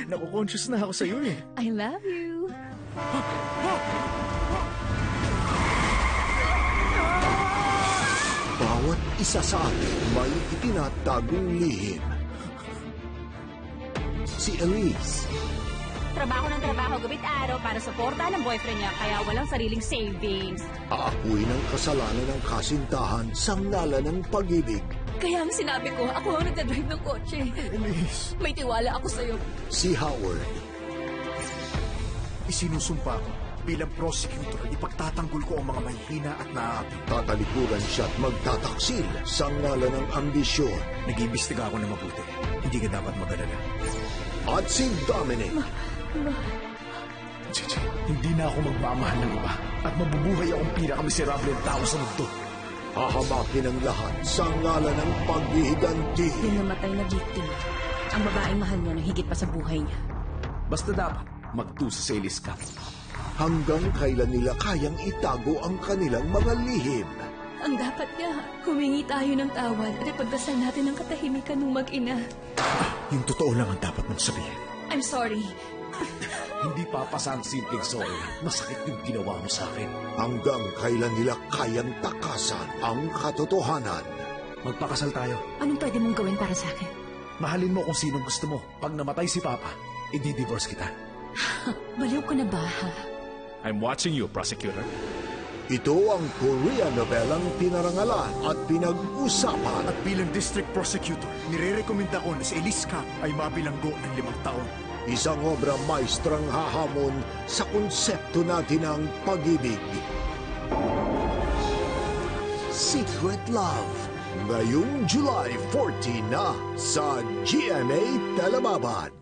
Naku-conscious na ako sa'yo eh. I love you. Bawat isa sa atin may itinatagong lihim. Si Elise, Trabaho ng trabaho gabit-araw para suportahan ng boyfriend niya kaya walang sariling savings. aakuin ang kasalanan ng kasintahan sa ngalan ng pag-ibig. Kaya ang sinabi ko, ako ang nagdadrive ng kotse. Elise, May tiwala ako sa'yo. Si Howard, isinusumpa ko bilang prosecutor, ipagtatanggol ko ang mga mahihina at naaapi. tatalikuran siya at magtataksil sa ngalan ng ambisyon. Nag-iimbestiga ako na mabuti. Hindi ka dapat mag-alala. At si Dominic, Chichi, hindi na ako magmamahal ng iba at mabubuhay akong pinakamiserable tao sa mundo. hahamakin ang lahat sa ngalan ng paghihiganti. Yung namatay na victim, ang babaeng mahal niya na higit pa sa buhay niya. Basta dapat magtusa sa Elise Cup. Hanggang kailan nila kayang itago ang kanilang mga lihim. Ang dapat niya, humingi tayo ng tawad at ipagdasal natin ang katahimikan ng mag-ina. Yung totoo lang ang dapat mong sabihin. I'm sorry. Hindi papasa ang simpleng sorry. Masakit yung ginawa mo sa akin. Hanggang kailan nila kayang takasan ang katotohanan. Magpakasal tayo. Anong pwede mong gawin para sa akin? Mahalin mo kung sinong gusto mo. Pag namatay si Papa, i-divorce kita. Baliw ka na ba, ha? I'm watching you, prosecutor. Ito ang Korean novelang pinarangalan at pinag-usapan. At bilang district prosecutor, nire-recommenda ko na si Elise Cup ay mabilanggo ng 5 taon. Isang obra maestrang hahamon sa konsepto natin ng pag-ibig. Secret Love. Ngayong July 14 na sa GMA Telebabad.